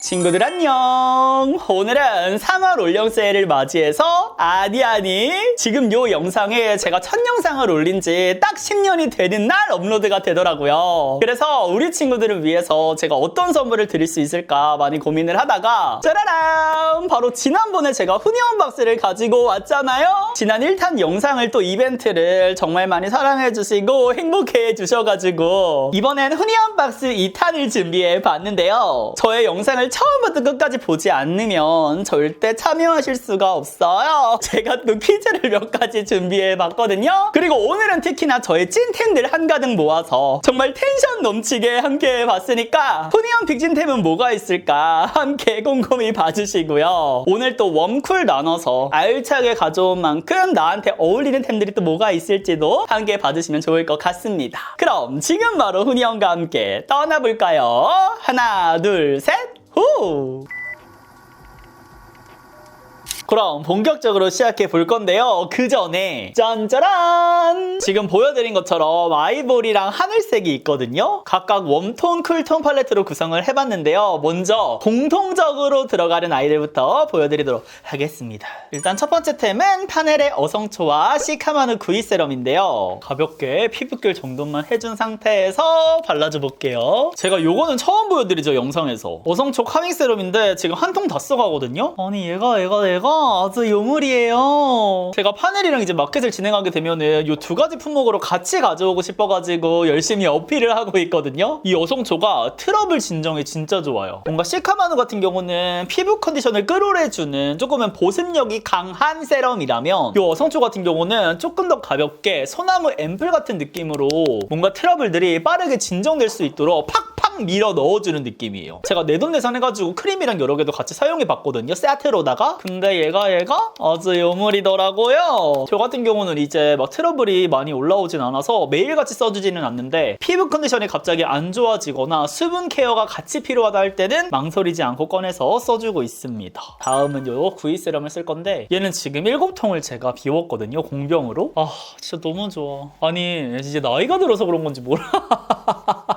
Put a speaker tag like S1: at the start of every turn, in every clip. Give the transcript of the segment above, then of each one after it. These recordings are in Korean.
S1: 친구들 안녕. 오늘은 3월 올영 세일을 맞이해서 지금 요 영상에 제가 첫 영상을 올린 지 딱 10년이 되는 날 업로드가 되더라고요. 그래서 우리 친구들을 위해서 제가 어떤 선물을 드릴 수 있을까 많이 고민을 하다가 짜라란! 바로 지난번에 제가 후니원 박스를 가지고 왔잖아요. 지난 1탄 영상을 또 이벤트를 정말 많이 사랑해주시고 행복해 주셔가지고 이번엔 후니원 박스 2탄을 준비해 봤는데요. 저의 영상을 처음부터 끝까지 보지 않으면 절대 참여하실 수가 없어요. 제가 또 퀴즈를 몇 가지 준비해 봤거든요. 그리고 오늘은 특히나 저의 찐템들 한가득 모아서 정말 텐션 넘치게 함께 해봤으니까 후니원 빅진템은 뭐가 있을까 함께 꼼꼼히 봐주시고요. 오늘 또 웜쿨 나눠서 알차게 가져온 만큼 나한테 어울리는 템들이 또 뭐가 있을지도 함께 봐주시면 좋을 것 같습니다. 그럼 지금 바로 후니원과 함께 떠나볼까요? 하나, 둘, 셋, 후! 그럼 본격적으로 시작해 볼 건데요. 그 전에 짠짜란! 지금 보여드린 것처럼 아이보리랑 하늘색이 있거든요. 각각 웜톤, 쿨톤 팔레트로 구성을 해봤는데요. 먼저 공통적으로 들어가는 아이들부터 보여드리도록 하겠습니다. 일단 첫 번째 템은 파넬의 어성초와 시카마누 구이 세럼인데요. 가볍게 피부결 정돈만 해준 상태에서 발라줘 볼게요. 제가 요거는 처음 보여드리죠, 영상에서. 어성초 카밍 세럼인데 지금 한 통 다 써가거든요. 아니 얘가 아주 요물이에요. 제가 파넬이랑 이제 마켓을 진행하게 되면은 요 두 가지 품목으로 같이 가져오고 싶어가지고 열심히 어필을 하고 있거든요. 이 어성초가 트러블 진정에 진짜 좋아요. 뭔가 시카마누 같은 경우는 피부 컨디션을 끌어올려주는 조금은 보습력이 강한 세럼이라면 이 어성초 같은 경우는 조금 더 가볍게 소나무 앰플 같은 느낌으로 뭔가 트러블들이 빠르게 진정될 수 있도록 팍팍 밀어 넣어주는 느낌이에요. 제가 내돈내산 해가지고 크림이랑 여러 개도 같이 사용해봤거든요, 세트로다가. 근데 얘가 아주 요물이더라고요. 저 같은 경우는 이제 막 트러블이 많이 올라오진 않아서 매일같이 써주지는 않는데 피부 컨디션이 갑자기 안 좋아지거나 수분 케어가 같이 필요하다 할 때는 망설이지 않고 꺼내서 써주고 있습니다. 다음은 요 구이 세럼을 쓸 건데 얘는 지금 7통을 제가 비웠거든요, 공병으로. 진짜 너무 좋아. 아니 이제 나이가 들어서 그런 건지 몰라.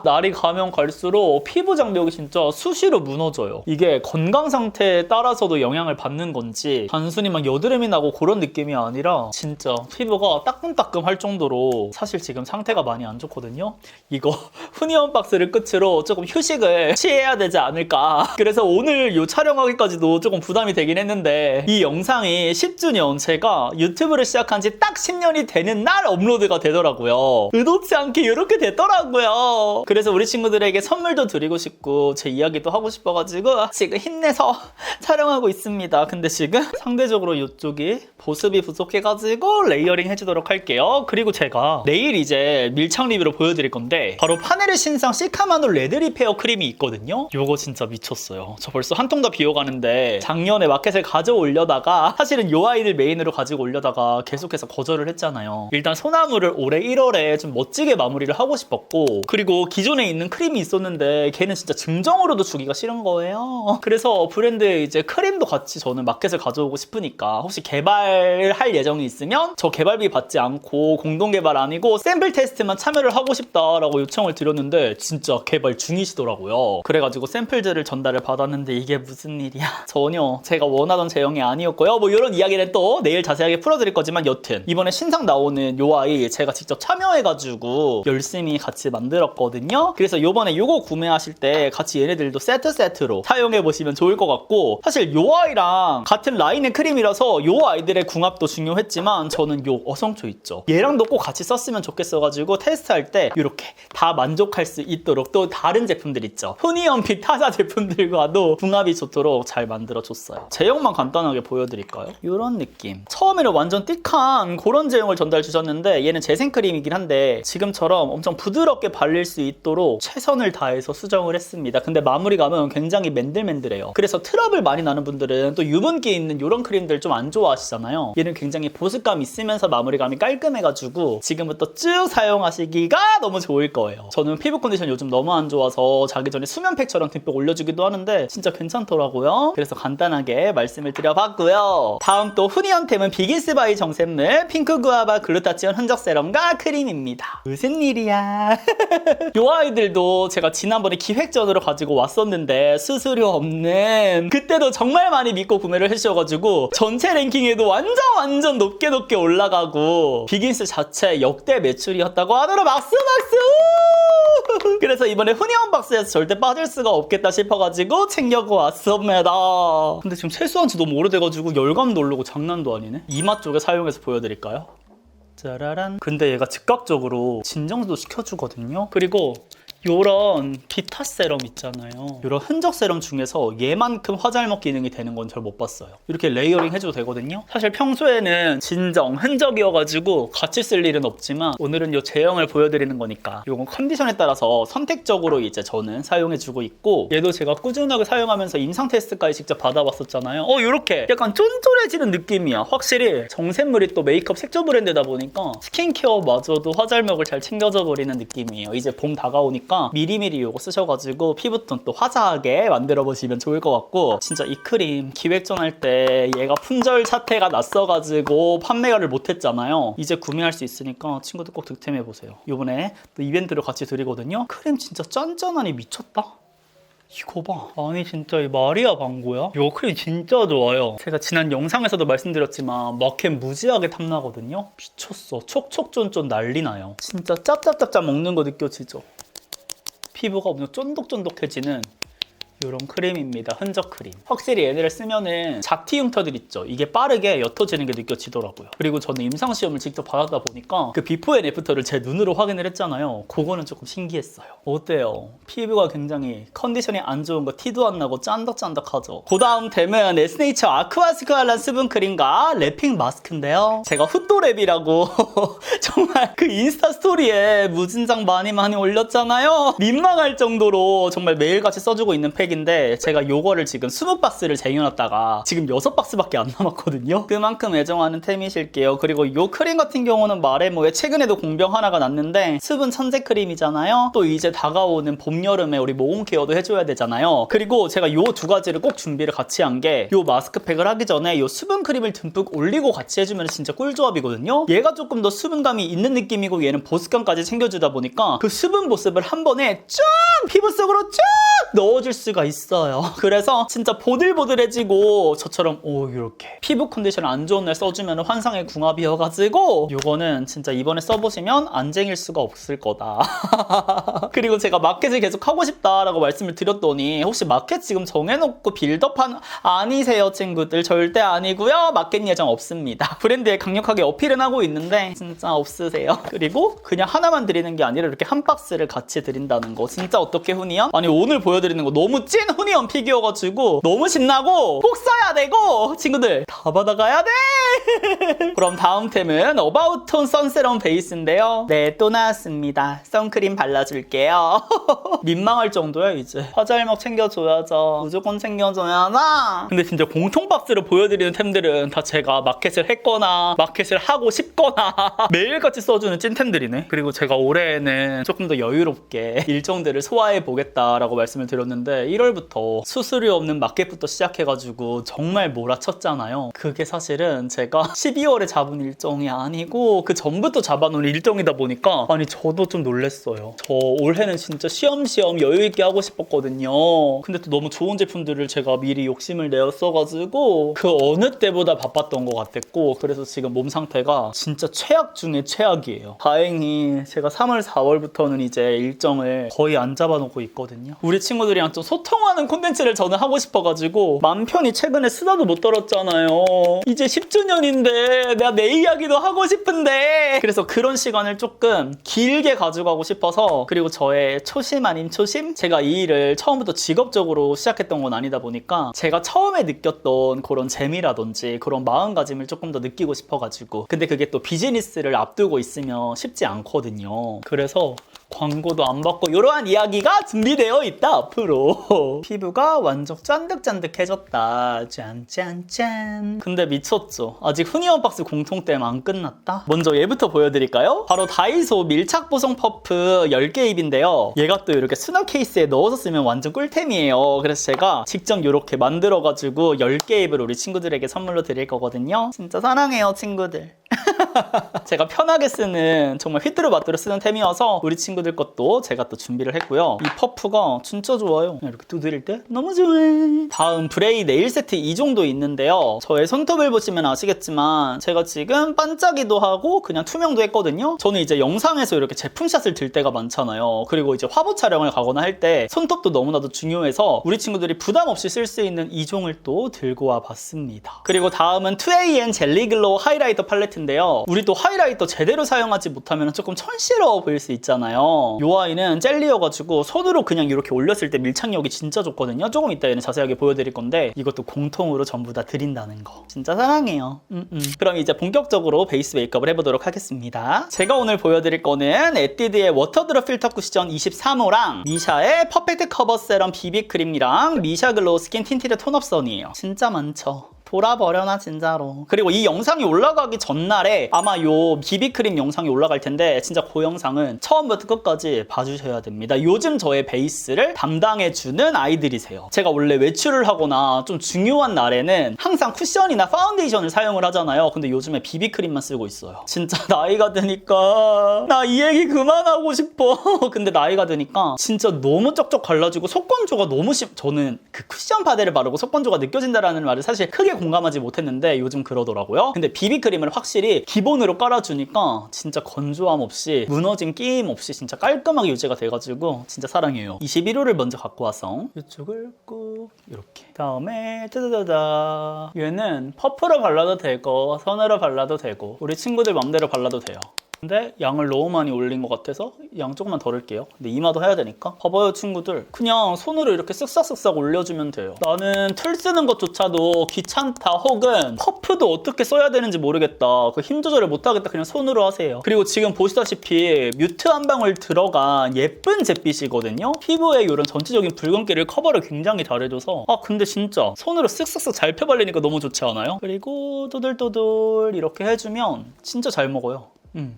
S1: 날이 가면 갈수록 피부 장벽이 진짜 수시로 무너져요. 이게 건강 상태에 따라서도 영향을 받는 건지 단순히 막 여드름이 나고 그런 느낌이 아니라 진짜 피부가 따끔따끔 할 정도로 사실 지금 상태가 많이 안 좋거든요. 이거 후니원 박스를 끝으로 조금 휴식을 취해야 되지 않을까. 그래서 오늘 이 촬영하기까지도 조금 부담이 되긴 했는데 이 영상이 10주년, 제가 유튜브를 시작한 지 딱 10년이 되는 날 업로드가 되더라고요. 의도치 않게 이렇게 됐더라고요. 그래서 우리 친구들에게 선물도 드리고 싶고 제 이야기도 하고 싶어가지고 지금 힘내서 촬영하고 있습니다. 근데 지금 상대적으로 이쪽이 보습이 부족해가지고 레이어링 해주도록 할게요. 그리고 제가 내일 이제 밀착 리뷰로 보여드릴 건데 바로 파넬의 신상 시카마누 레드 리페어 크림이 있거든요. 요거 진짜 미쳤어요. 저 벌써 한 통 다 비워가는데 작년에 마켓을 가져오려다가 사실은 요 아이들 메인으로 가지고 오려다가 계속해서 거절을 했잖아요. 일단 소나무를 올해 1월에 좀 멋지게 마무리를 하고 싶었고, 그리고 기존에 있는 크림이 있었는데 걔는 진짜 증정으로도 주기가 싫은 거예요. 그래서 브랜드의 이제 크림도 같이 저는 마켓을 가져오고 싶으니까 혹시 개발할 예정이 있으면 저 개발비 받지 않고 공동 개발 아니고 샘플 테스트만 참여를 하고 싶다라고 요청을 드렸는데 진짜 개발 중이시더라고요. 그래가지고 샘플들을 전달을 받았는데 이게 무슨 일이야. 전혀 제가 원하던 제형이 아니었고요. 뭐 이런 이야기는 또 내일 자세하게 풀어드릴 거지만 여튼 이번에 신상 나오는 요 아이 제가 직접 참여해가지고 열심히 같이 만들었거든요. 그래서 요번에 요거 구매하실 때 같이 얘네들도 세트로 사용해보시면 좋을 것 같고, 사실 요 아이랑 같은 라인의 크림이라서 요 아이들의 궁합도 중요했지만 저는 요 어성초 있죠, 얘랑도 꼭 같이 썼으면 좋겠어가지고 테스트할 때 이렇게 다 만족할 수 있도록 또 다른 제품들 있죠, 후니원픽 타사 제품들과도 궁합이 좋도록 잘 만들어줬어요. 제형만 간단하게 보여드릴까요? 이런 느낌. 처음에는 완전 띡한 그런 제형을 전달 주셨는데 얘는 재생크림이긴 한데 지금처럼 엄청 부드럽게 발릴 수 있도록 최선을 다해서 수정을 했습니다. 근데 마무리감은 굉장히 맨들맨들해요. 그래서 트러블 많이 나는 분들은 또 유분기 있는 이런 크림들 좀 안 좋아하시잖아요. 얘는 굉장히 보습감 있으면서 마무리감이 깔끔해가지고 지금부터 쭉 사용하시기가 너무 좋을 거예요. 저는 피부 컨디션 요즘 너무 안 좋아서 자기 전에 수면팩처럼 듬뿍 올려주기도 하는데 진짜 괜찮더라고요. 그래서 간단하게 말씀을 드려봤고요. 다음 또 후니언템은 비기스바이 정샘물 핑크 구아바 글루타치온 흔적 세럼과 크림입니다. 무슨 일이야. 요 아이들도 제가 지난번에 기획전으로 가지고 왔었는데 수수료 없는, 그때도 정말 많이 믿고 구매를 해주셔가지고 전체 랭킹에도 완전 높게 올라가고 비긴스 자체 역대 매출이었다고 하더라. 박수! 그래서 이번에 후니언박스에서 절대 빠질 수가 없겠다 싶어가지고 챙겨고 왔습니다. 근데 지금 세수한 지 너무 오래돼가지고 열감도 오르고 장난도 아니네. 이마 쪽에 사용해서 보여드릴까요? 짜라란. 근데 얘가 즉각적으로 진정도 시켜주거든요. 그리고 요런 비타 세럼 있잖아요. 요런 흔적 세럼 중에서 얘만큼 화잘먹 기능이 되는 건 잘 못 봤어요. 이렇게 레이어링 해줘도 되거든요. 사실 평소에는 진정, 흔적이어가지고 같이 쓸 일은 없지만 오늘은 요 제형을 보여드리는 거니까 요건 컨디션에 따라서 선택적으로 이제 저는 사용해주고 있고, 얘도 제가 꾸준하게 사용하면서 임상 테스트까지 직접 받아봤었잖아요. 요렇게 약간 쫀쫀해지는 느낌이야. 확실히 정샘물이 또 메이크업 색조 브랜드다 보니까 스킨케어마저도 화잘먹을 잘 챙겨져 버리는 느낌이에요. 이제 봄 다가오니까 미리미리 요거 쓰셔가지고 피부톤 또 화사하게 만들어 보시면 좋을 것 같고, 진짜 이 크림 기획전 할 때 얘가 품절 사태가 났어가지고 판매를 못했잖아요. 이제 구매할 수 있으니까 친구들 꼭 득템해 보세요. 요번에 또 이벤트를 같이 드리거든요. 크림 진짜 짠짠하니 미쳤다. 이거 봐. 아니 진짜 이 마리아 방고야? 요 크림 진짜 좋아요. 제가 지난 영상에서도 말씀드렸지만 마켓 무지하게 탐나거든요. 미쳤어. 촉촉쫀쫀 난리나요. 진짜 짭짭짭짭 먹는 거 느껴지죠? 피부가 엄청 쫀득쫀득해지는 이런 크림입니다. 흔적 크림. 확실히 얘네를 쓰면은 잡티 흉터들 있죠. 이게 빠르게 옅어지는 게 느껴지더라고요. 그리고 저는 임상시험을 직접 받았다 보니까 그 비포 앤 애프터를 제 눈으로 확인을 했잖아요. 그거는 조금 신기했어요. 어때요? 피부가 굉장히 컨디션이 안 좋은 거 티도 안 나고 짠득짠득하죠. 그 다음 템은 에스네이처 아쿠아스쿠알란 수분크림과 랩핑 마스크인데요. 제가 훗도랩이라고 정말 그 인스타 스토리에 무진장 많이 올렸잖아요. 민망할 정도로 정말 매일같이 써주고 있는 팩 인데 제가 요거를 지금 20박스를 쟁여놨다가 지금 6박스밖에 안 남았거든요. 그만큼 애정하는 템이실게요. 그리고 요 크림 같은 경우는 마레모에 최근에도 공병 하나가 났는데 수분 천재 크림이잖아요. 또 이제 다가오는 봄, 여름에 우리 모공 케어도 해줘야 되잖아요. 그리고 제가 요 두 가지를 꼭 준비를 같이 한 게, 요 마스크팩을 하기 전에 요 수분 크림을 듬뿍 올리고 같이 해주면 진짜 꿀조합이거든요. 얘가 조금 더 수분감이 있는 느낌이고 얘는 보습감까지 챙겨주다 보니까 그 수분 보습을 한 번에 쫙 피부 속으로 쫙 넣어줄 수가 있어요. 그래서 진짜 보들보들해지고 저처럼 이렇게 피부 컨디션 안 좋은 날 써주면 환상의 궁합이어가지고 요거는 진짜 이번에 써보시면 안 쟁일 수가 없을 거다. 그리고 제가 마켓을 계속 하고 싶다라고 말씀을 드렸더니 혹시 마켓 지금 정해놓고 빌드업한 아니세요 친구들? 절대 아니고요. 마켓 예정 없습니다. 브랜드에 강력하게 어필은 하고 있는데 진짜 없으세요. 그리고 그냥 하나만 드리는 게 아니라 이렇게 한 박스를 같이 드린다는 거 진짜 어떻게 후니언? 아니 오늘 보여드리는 거 너무 찐 후니언 픽이어가지고 너무 신나고 꼭 써야 되고 친구들 다 받아가야 돼. 그럼 다음 템은 어바웃톤 선세럼 베이스인데요. 네, 또 나왔습니다. 선크림 발라줄게요. 민망할 정도야 이제. 화잘먹 챙겨줘야죠. 무조건 챙겨줘야죠. 근데 진짜 공통 박스로 보여드리는 템들은 다 제가 마켓을 했거나 마켓을 하고 싶거나 매일같이 써주는 찐템들이네. 그리고 제가 올해에는 조금 더 여유롭게 일정들을 소화해 보겠다라고 말씀을 드렸는데 1월부터 수수료 없는 마켓부터 시작해가지고 정말 몰아쳤잖아요. 그게 사실은 제가 12월에 잡은 일정이 아니고 그 전부터 잡아놓은 일정이다 보니까 아니 저도 좀 놀랬어요. 저 올해는 진짜 쉬엄쉬엄 여유있게 하고 싶었거든요. 근데 또 너무 좋은 제품들을 제가 미리 욕심을 내었어가지고 그 어느 때보다 바빴던 것 같았고, 그래서 지금 몸 상태가 진짜 최악 중에 최악이에요. 다행히 제가 3월, 4월부터는 이제 일정을 거의 안 잡아놓고 있거든요. 우리 친구들이랑 좀 소통하는 콘텐츠를 저는 하고 싶어가지고 맘 편히 최근에 수다도 못 떨었잖아요. 이제 10주년인데 내가 내 이야기도 하고 싶은데, 그래서 그런 시간을 조금 길게 가져가고 싶어서. 그리고 저의 초심 아닌 초심? 제가 이 일을 처음부터 직업적으로 시작했던 건 아니다 보니까 제가 처음에 느꼈던 그런 재미라든지 그런 마음가짐을 조금 더 느끼고 싶어가지고. 근데 그게 또 비즈니스를 앞두고 있으면 쉽지 않거든요. 그래서 광고도 안 받고 이러한 이야기가 준비되어 있다 앞으로. 피부가 완전 짠득짠득해졌다. 짠짠짠. 근데 미쳤죠. 아직 후니언 박스 공통템 안 끝났다. 먼저 얘부터 보여드릴까요? 바로 다이소 밀착 보송 퍼프 10개 입인데요. 얘가 또 이렇게 수납 케이스에 넣어서 쓰면 완전 꿀템이에요. 그래서 제가 직접 이렇게 만들어가지고 10개 입을 우리 친구들에게 선물로 드릴 거거든요. 진짜 사랑해요 친구들. 제가 편하게 쓰는 정말 휘뚜루마뚜루 쓰는 템이어서 우리 친구들 것도 제가 또 준비를 했고요. 이 퍼프가 진짜 좋아요. 이렇게 두드릴 때 너무 좋아요. 다음 브레이 네일 세트 이 정도 있는데요. 저의 손톱을 보시면 아시겠지만 제가 지금 반짝이도 하고 그냥 투명도 했거든요. 저는 이제 영상에서 이렇게 제품샷을 들 때가 많잖아요. 그리고 이제 화보 촬영을 가거나 할 때 손톱도 너무나도 중요해서 우리 친구들이 부담 없이 쓸 수 있는 이 종을 또 들고 와 봤습니다. 그리고 다음은 2AM 젤리 글로우 하이라이터 팔레트인데요. 우리 또 하이라이터 제대로 사용하지 못하면 조금 촌스러워 보일 수 있잖아요. 이 아이는 젤리여가지고 손으로 그냥 이렇게 올렸을 때 밀착력이 진짜 좋거든요. 조금 이따 얘는 자세하게 보여드릴 건데 이것도 공통으로 전부 다 드린다는 거 진짜 사랑해요. 그럼 이제 본격적으로 베이스 메이크업을 해보도록 하겠습니다. 제가 오늘 보여드릴 거는 에뛰드의 워터드롭 필터 쿠션 23호랑 미샤의 퍼펙트 커버 세럼 비비크림이랑 미샤 글로우 스킨 틴티드 톤업선이에요. 진짜 많죠. 돌아버려나 진짜로. 그리고 이 영상이 올라가기 전날에 아마 요 비비크림 영상이 올라갈 텐데 진짜 그 영상은 처음부터 끝까지 봐주셔야 됩니다. 요즘 저의 베이스를 담당해주는 아이들이세요. 제가 원래 외출을 하거나 좀 중요한 날에는 항상 쿠션이나 파운데이션을 사용을 하잖아요. 근데 요즘에 비비크림만 쓰고 있어요. 진짜 나이가 드니까 나 이 얘기 그만하고 싶어. 근데 나이가 드니까 진짜 너무 쩍쩍 갈라지고 속건조가 너무 저는 그 쿠션 파데를 바르고 속건조가 느껴진다라는 말을 사실 크게 공감하지 못했는데 요즘 그러더라고요. 근데 비비크림을 확실히 기본으로 깔아주니까 진짜 건조함 없이 무너진 끼임 없이 진짜 깔끔하게 유지가 돼가지고 진짜 사랑해요. 21호를 먼저 갖고 와서 이쪽을 꾹 이렇게 다음에 따다다다 얘는 퍼프로 발라도 되고 손으로 발라도 되고 우리 친구들 맘대로 발라도 돼요. 근데 양을 너무 많이 올린 것 같아서 양 조금만 덜 할게요. 근데 이마도 해야 되니까. 봐봐요 친구들. 그냥 손으로 이렇게 쓱싹쓱싹 올려주면 돼요. 나는 툴 쓰는 것조차도 귀찮다 혹은 퍼프도 어떻게 써야 되는지 모르겠다. 그 힘 조절을 못하겠다. 그냥 손으로 하세요. 그리고 지금 보시다시피 뮤트 한 방울 들어간 예쁜 잿빛이거든요. 피부에 이런 전체적인 붉은기를 커버를 굉장히 잘해줘서 근데 진짜 손으로 쓱쓱쓱 잘 펴발리니까 너무 좋지 않아요? 그리고 또들또들 이렇게 해주면 진짜 잘 먹어요.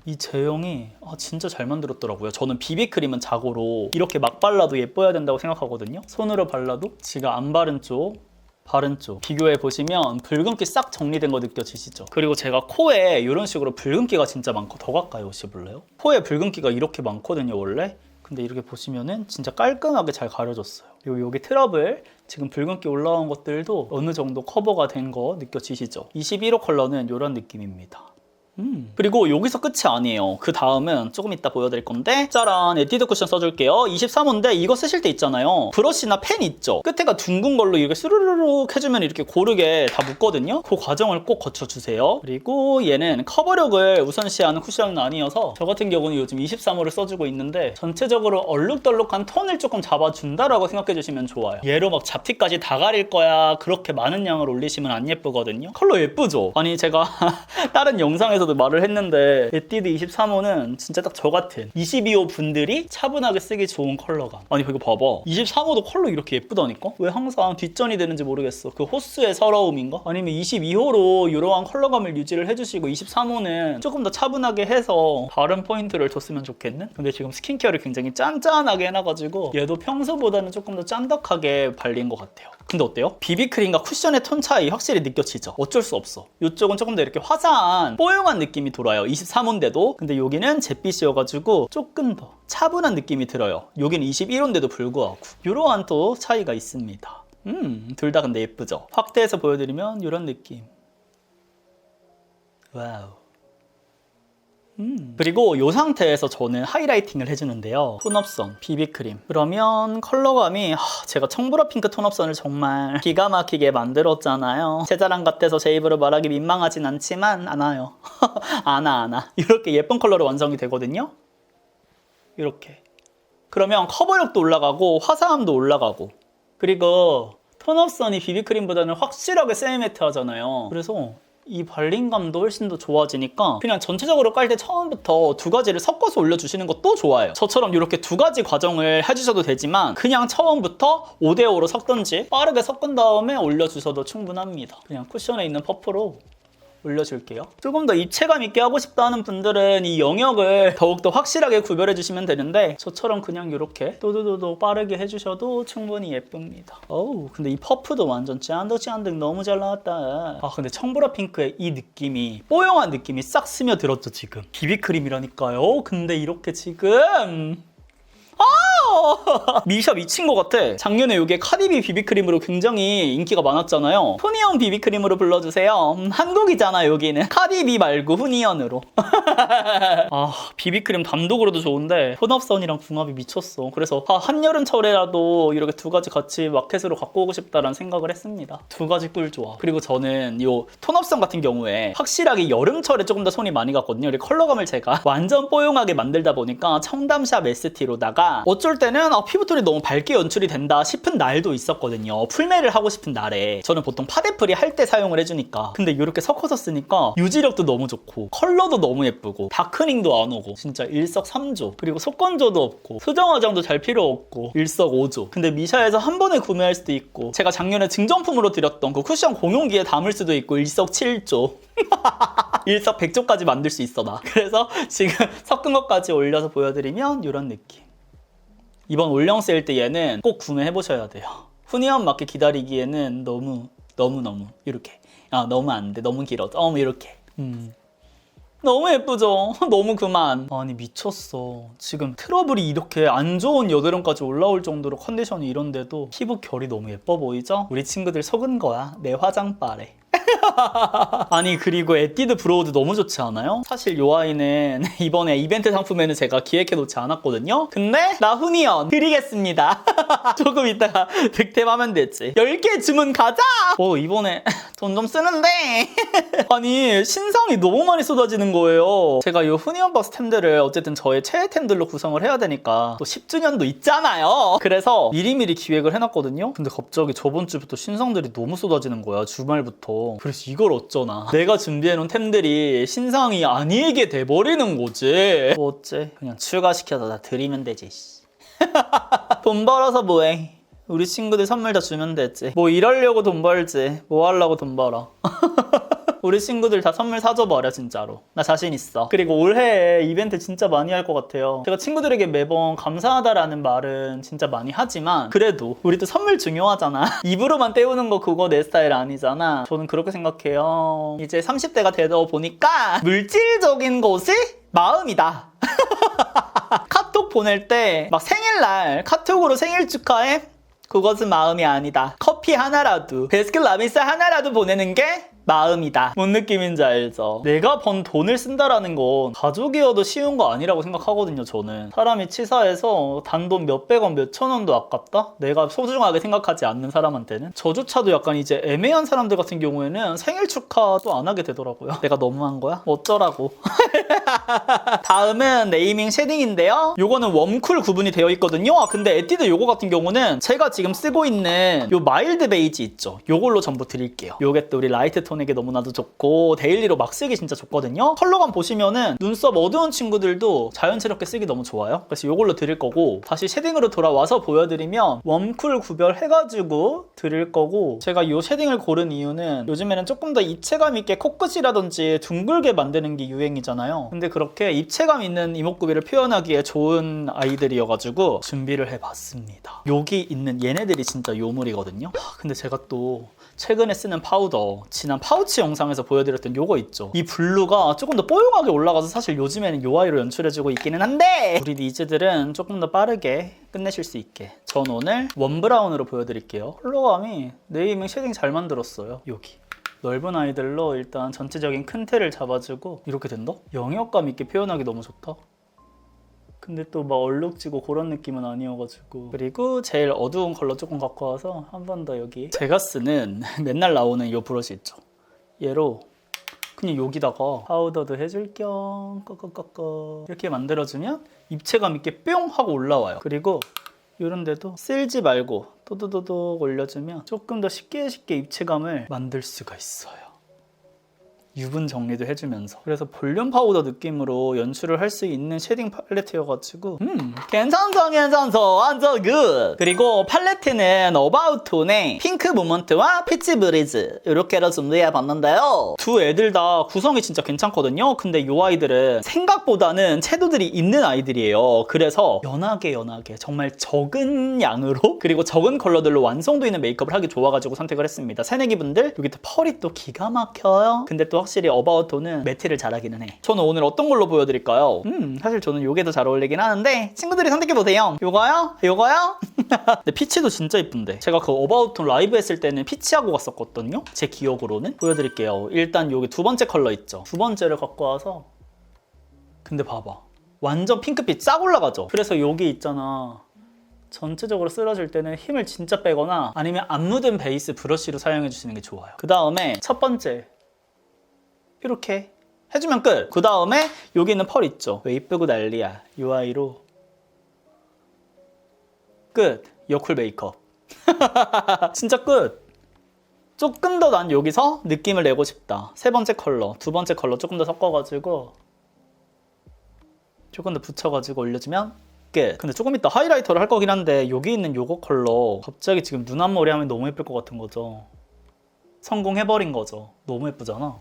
S1: 이 제형이 진짜 잘 만들었더라고요. 저는 비비크림은 자고로 이렇게 막 발라도 예뻐야 된다고 생각하거든요. 손으로 발라도 지가 안 바른 쪽 바른 쪽 비교해 보시면 붉은기 싹 정리된 거 느껴지시죠? 그리고 제가 코에 이런 식으로 붉은기가 진짜 많고 더 가까이 오셔볼래요? 코에 붉은기가 이렇게 많거든요 원래. 근데 이렇게 보시면은 진짜 깔끔하게 잘 가려졌어요. 그리고 여기 트러블 지금 붉은기 올라온 것들도 어느 정도 커버가 된 거 느껴지시죠? 21호 컬러는 이런 느낌입니다. 그리고 여기서 끝이 아니에요. 그 다음은 조금 이따 보여드릴 건데 짜란 에뛰드 쿠션 써줄게요. 23호인데 이거 쓰실 때 있잖아요. 브러쉬나 펜 있죠? 끝에가 둥근 걸로 이렇게 스르르륵 해주면 이렇게 고르게 다 묶거든요. 그 과정을 꼭 거쳐주세요. 그리고 얘는 커버력을 우선시하는 쿠션은 아니어서 저 같은 경우는 요즘 23호를 써주고 있는데 전체적으로 얼룩덜룩한 톤을 조금 잡아준다라고 생각해주시면 좋아요. 얘로 막 잡티까지 다 가릴 거야 그렇게 많은 양을 올리시면 안 예쁘거든요. 컬러 예쁘죠? 아니 제가 다른 영상에서 말을 했는데 에뛰드 23호는 진짜 딱 저 같은 22호 분들이 차분하게 쓰기 좋은 컬러감. 아니 이거 봐봐 23호도 컬러 이렇게 예쁘다니까? 왜 항상 뒷전이 되는지 모르겠어. 그 호스의 서러움인가? 아니면 22호로 이러한 컬러감을 유지를 해주시고 23호는 조금 더 차분하게 해서 다른 포인트를 줬으면 좋겠는? 근데 지금 스킨케어를 굉장히 짠짠하게 해놔가지고 얘도 평소보다는 조금 더 짠덕하게 발린 것 같아요. 근데 어때요? 비비크림과 쿠션의 톤 차이 확실히 느껴지죠? 어쩔 수 없어. 이쪽은 조금 더 이렇게 화사한 뽀용한 느낌이 돌아요. 23호인데도. 근데 여기는 잿빛이어가지고 조금 더 차분한 느낌이 들어요. 여기는 21호인데도 불구하고 이러한 또 차이가 있습니다. 둘 다 근데 예쁘죠? 확대해서 보여드리면 이런 느낌. 와우. 그리고 이 상태에서 저는 하이라이팅을 해주는데요. 톤업선, 비비크림. 그러면 컬러감이 제가 청보라 핑크 톤업선을 정말 기가 막히게 만들었잖아요. 제 자랑 같아서 제 입으로 말하기 민망하진 않지만 안 와요. 안 와. 이렇게 예쁜 컬러로 완성이 되거든요. 이렇게. 그러면 커버력도 올라가고 화사함도 올라가고 그리고 톤업선이 비비크림보다는 확실하게 세미매트 하잖아요. 그래서 이 발림감도 훨씬 더 좋아지니까 그냥 전체적으로 깔 때 처음부터 두 가지를 섞어서 올려주시는 것도 좋아요. 저처럼 이렇게 두 가지 과정을 해주셔도 되지만 그냥 처음부터 5대5로 섞든지 빠르게 섞은 다음에 올려주셔도 충분합니다. 그냥 쿠션에 있는 퍼프로 올려줄게요. 조금 더 입체감 있게 하고 싶다 하는 분들은 이 영역을 더욱더 확실하게 구별해 주시면 되는데 저처럼 그냥 이렇게 또도도도 빠르게 해주셔도 충분히 예쁩니다. 어우, 근데 이 퍼프도 완전 짠득짠득 너무 잘 나왔다. 아, 근데 청보라 핑크의 이 느낌이 뽀용한 느낌이 싹 스며들었죠 지금. 비비크림이라니까요. 근데 이렇게 지금 미샤 미친 것 같아. 작년에 이게 카디비 비비크림으로 굉장히 인기가 많았잖아요. 후니언 비비크림으로 불러주세요. 한국이잖아 여기는. 카디비 말고 후니언으로. 아, 비비크림 단독으로도 좋은데 톤업선이랑 궁합이 미쳤어. 그래서 한여름철에라도 이렇게 두 가지 같이 마켓으로 갖고 오고 싶다라는 생각을 했습니다. 두 가지 꿀 좋아. 그리고 저는 이 톤업선 같은 경우에 확실하게 여름철에 조금 더 손이 많이 갔거든요. 이 컬러감을 제가 완전 뽀용하게 만들다 보니까 청담샵 ST로다가 어쩔 때는 피부톤이 너무 밝게 연출이 된다 싶은 날도 있었거든요. 풀메를 하고 싶은 날에. 저는 보통 파데프리 할 때 사용을 해주니까. 근데 이렇게 섞어서 쓰니까 유지력도 너무 좋고 컬러도 너무 예쁘고 다크닝도 안 오고 진짜 일석삼조. 그리고 속건조도 없고 수정 화장도 잘 필요 없고 일석오조. 근데 미샤에서 한 번에 구매할 수도 있고 제가 작년에 증정품으로 드렸던 그 쿠션 공용기에 담을 수도 있고 일석칠조. 일석백조까지 만들 수 있어 나. 그래서 지금 섞은 것까지 올려서 보여드리면 이런 느낌. 이번 올영 세일 때 얘는 꼭 구매해보셔야 돼요. 후니언 맞게 기다리기에는 너무 이렇게 너무 안 돼. 너무 길어져. 이렇게 너무 예쁘죠? 너무 그만. 아니 미쳤어. 지금 트러블이 이렇게 안 좋은 여드름까지 올라올 정도로 컨디션이 이런데도 피부 결이 너무 예뻐 보이죠? 우리 친구들 속은 거야. 내 화장빨에. 아니 그리고 에뛰드 브로우도 너무 좋지 않아요? 사실 이 아이는 이번에 이벤트 상품에는 제가 기획해 놓지 않았거든요. 근데 나 후니언 드리겠습니다. 조금 이따가 득템하면 되지. 10개 주문 가자. 이번에 돈 좀 쓰는데 아니 신상이 너무 많이 쏟아지는 거예요. 제가 이 후니언 박스템들을 어쨌든 저의 최애템들로 구성을 해야 되니까 또 10주년도 있잖아요. 그래서 미리미리 기획을 해놨거든요. 근데 갑자기 저번 주부터 신상들이 너무 쏟아지는 거야. 주말부터. 그래서 이걸 어쩌나. 내가 준비해놓은 템들이 신상이 아니게 돼버리는 거지. 뭐 어째. 그냥 추가시켜서 다 드리면 되지. 돈 벌어서 뭐해. 우리 친구들 선물 다 주면 되지. 뭐 이러려고 돈 벌지. 뭐 하려고 돈 벌어. 우리 친구들 다 선물 사줘버려 진짜로. 나 자신 있어. 그리고 올해 이벤트 진짜 많이 할 것 같아요. 제가 친구들에게 매번 감사하다라는 말은 진짜 많이 하지만 그래도 우리도 선물 중요하잖아. 입으로만 때우는 거 그거 내 스타일 아니잖아. 저는 그렇게 생각해요. 이제 30대가 되다 보니까 물질적인 것이 마음이다. 카톡 보낼 때 막 생일날 카톡으로 생일 축하해? 그것은 마음이 아니다. 커피 하나라도 베스킨라빈스 하나라도 보내는 게 마음이다. 뭔 느낌인지 알죠? 내가 번 돈을 쓴다라는 건 가족이어도 쉬운 거 아니라고 생각하거든요. 저는 사람이 치사해서 단돈 몇백원 몇천원도 아깝다? 내가 소중하게 생각하지 않는 사람한테는 저조차도 약간 이제 애매한 사람들 같은 경우에는 생일 축하도 안 하게 되더라고요. 내가 너무한 거야? 어쩌라고. 다음은 네이밍 쉐딩인데요. 요거는 웜쿨 구분이 되어 있거든요. 근데 에뛰드 요거 같은 경우는 제가 지금 쓰고 있는 요 마일드 베이지 있죠. 요걸로 전부 드릴게요. 요게 또 우리 라이트 톤에게 너무나도 좋고 데일리로 막 쓰기 진짜 좋거든요. 컬러감 보시면은 눈썹 어두운 친구들도 자연스럽게 쓰기 너무 좋아요. 그래서 요걸로 드릴 거고 다시 쉐딩으로 돌아와서 보여드리면 웜쿨 구별해가지고 드릴 거고 제가 요 쉐딩을 고른 이유는 요즘에는 조금 더 입체감 있게 코끝이라든지 둥글게 만드는 게 유행이잖아요. 근데 그렇게 입체감 있는 이목구비를 표현하기에 좋은 아이들이어가지고 준비를 해봤습니다. 여기 있는 얘네들이 진짜 요물이거든요. 근데 제가 또 최근에 쓰는 파우더 지난 파우치 영상에서 보여드렸던 요거 있죠. 이 블루가 조금 더 뽀용하게 올라가서 사실 요즘에는 요 아이로 연출해주고 있기는 한데 우리 니즈들은 조금 더 빠르게 끝내실 수 있게 전 오늘 원 브라운으로 보여드릴게요. 컬러감이 네이밍 쉐딩 잘 만들었어요. 여기 넓은 아이들로 일단 전체적인 큰 틀을 잡아주고 이렇게 된다? 영역감 있게 표현하기 너무 좋다. 근데 또 막 얼룩지고 그런 느낌은 아니어가지고 그리고 제일 어두운 컬러 조금 갖고 와서 한 번 더 여기 제가 쓰는 맨날 나오는 이 브러쉬 있죠. 얘로 그냥 여기다가 파우더도 해줄 겸 꺼꺼꺼꺼 이렇게 만들어주면 입체감 있게 뿅 하고 올라와요. 그리고 이런 데도 쓸지 말고 또도도도 올려주면 조금 더 쉽게 입체감을 만들 수가 있어요. 유분 정리도 해주면서 그래서 볼륨 파우더 느낌으로 연출을 할 수 있는 쉐딩 팔레트여가지고 괜찮소 완전 굿. 그리고 팔레트는 어바웃톤의 핑크 모먼트와 피치 브리즈 이렇게로 준비해봤는데요. 두 애들 다 구성이 진짜 괜찮거든요. 근데 이 아이들은 생각보다는 채도들이 있는 아이들이에요. 그래서 연하게 정말 적은 양으로 그리고 적은 컬러들로 완성도 있는 메이크업을 하기 좋아가지고 선택을 했습니다. 새내기 분들 여기 또 펄이 또 기가 막혀요. 근데 또 확실히 어바웃톤은 매트를 잘하기는 해. 저는 오늘 어떤 걸로 보여드릴까요? 사실 저는 이게 더 잘 어울리긴 하는데 친구들이 선택해보세요. 요거요? 근데 피치도 진짜 이쁜데 제가 그 어바웃톤 라이브 했을 때는 피치하고 갔었거든요. 제 기억으로는. 보여드릴게요. 일단 여기 두 번째 컬러 있죠. 두 번째를 갖고 와서 근데 봐봐. 완전 핑크빛 싹 올라가죠. 그래서 여기 있잖아. 전체적으로 쓸어줄 때는 힘을 진짜 빼거나 아니면 안 묻은 베이스 브러쉬로 사용해 주시는 게 좋아요. 그 다음에 첫 번째 이렇게 해주면 끝. 그 다음에 여기 있는 펄 있죠. 왜 이쁘고 난리야. 이 아이로 끝. 여쿨 메이크업. 진짜 끝. 조금 더 난 여기서 느낌을 내고 싶다. 세 번째 컬러, 두 번째 컬러 조금 더 섞어가지고 조금 더 붙여가지고 올려주면 끝. 근데 조금 이따 하이라이터를 할 거긴 한데 여기 있는 요거 컬러 갑자기 지금 눈 앞머리 하면 너무 예쁠 것 같은 거죠. 성공해버린 거죠. 너무 예쁘잖아.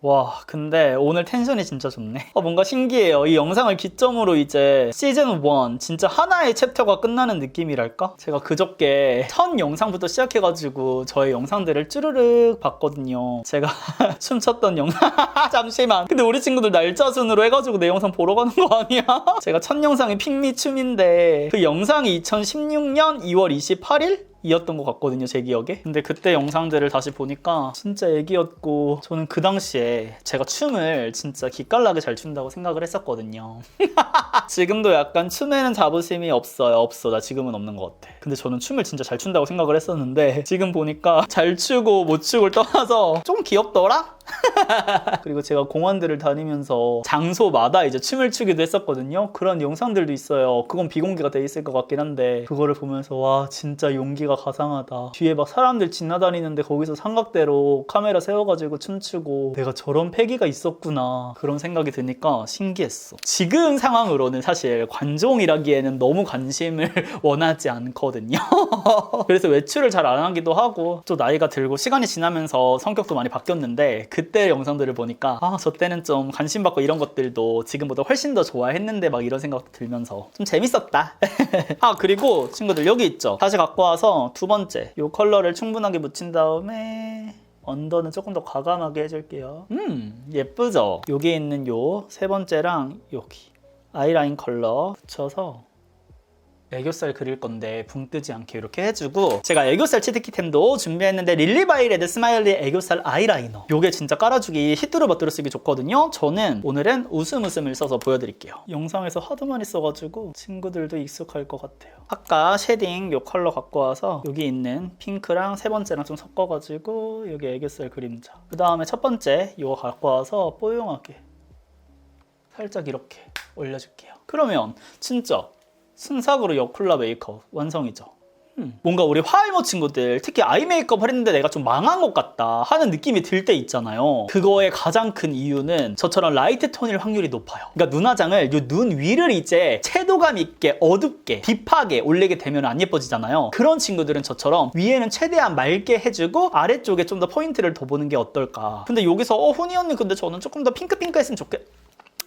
S1: 와, 근데 오늘 텐션이 진짜 좋네. 뭔가 신기해요. 이 영상을 기점으로 이제 시즌 1 진짜 하나의 챕터가 끝나는 느낌이랄까? 제가 그저께 첫 영상부터 시작해가지고 저의 영상들을 쭈르륵 봤거든요. 제가 춤췄던 영상 잠시만. 근데 우리 친구들 날짜 순으로 해가지고 내 영상 보러 가는 거 아니야? 제가 첫 영상이 핑미춤인데 그 영상이 2016년 2월 28일? 이었던 것 같거든요, 제 기억에. 근데 그때 영상들을 다시 보니까 진짜 애기였고 저는 그 당시에 제가 춤을 진짜 기깔나게 잘 춘다고 생각을 했었거든요. 지금도 약간 춤에는 자부심이 없어요. 나 지금은 없는 것 같아. 근데 저는 춤을 진짜 잘 춘다고 생각을 했었는데 지금 보니까 잘 추고 못 추고를 떠나서 좀 귀엽더라? 그리고 제가 공원들을 다니면서 장소마다 이제 춤을 추기도 했었거든요. 그런 영상들도 있어요. 그건 비공개가 돼 있을 것 같긴 한데 그거를 보면서 와 진짜 용기가 가상하다. 뒤에 막 사람들 지나다니는데 거기서 삼각대로 카메라 세워가지고 춤추고 내가 저런 패기가 있었구나 그런 생각이 드니까 신기했어. 지금 상황으로는 사실 관종이라기에는 너무 관심을 원하지 않거든요. 그래서 외출을 잘 안 하기도 하고 또 나이가 들고 시간이 지나면서 성격도 많이 바뀌었는데 그때 영상들을 보니까 저 때는 좀 관심 받고 이런 것들도 지금보다 훨씬 더 좋아했는데 막 이런 생각도 들면서 좀 재밌었다. 그리고 친구들 여기 있죠. 다시 갖고 와서 두 번째 이 컬러를 충분하게 묻힌 다음에 언더는 조금 더 과감하게 해줄게요. 예쁘죠? 여기 있는 요 세 번째랑 여기 아이라인 컬러 붙여서 애교살 그릴 건데 붕 뜨지 않게 이렇게 해주고 제가 애교살 치트키템도 준비했는데 릴리바이레드 스마일리 애교살 아이라이너 요게 진짜 깔아주기 히뚜루마뚜루 쓰기 좋거든요. 저는 오늘은 웃음을 써서 보여드릴게요. 영상에서 하도 많이 써가지고 친구들도 익숙할 것 같아요. 아까 쉐딩 요 컬러 갖고 와서 여기 있는 핑크랑 세 번째랑 좀 섞어가지고 여기 애교살 그림자 그 다음에 첫 번째 이거 갖고 와서 뽀용하게 살짝 이렇게 올려줄게요. 그러면 진짜 순삭으로 여쿨라 메이크업 완성이죠. 뭔가 우리 화이모 친구들 특히 아이 메이크업 하는데 내가 좀 망한 것 같다 하는 느낌이 들 때 있잖아요. 그거의 가장 큰 이유는 저처럼 라이트 톤일 확률이 높아요. 그러니까 눈화장을 이 눈 위를 이제 채도감 있게 어둡게 딥하게 올리게 되면 안 예뻐지잖아요. 그런 친구들은 저처럼 위에는 최대한 맑게 해주고 아래쪽에 좀 더 포인트를 더 보는 게 어떨까. 근데 여기서 훈이 언니 근데 저는 조금 더 핑크 했으면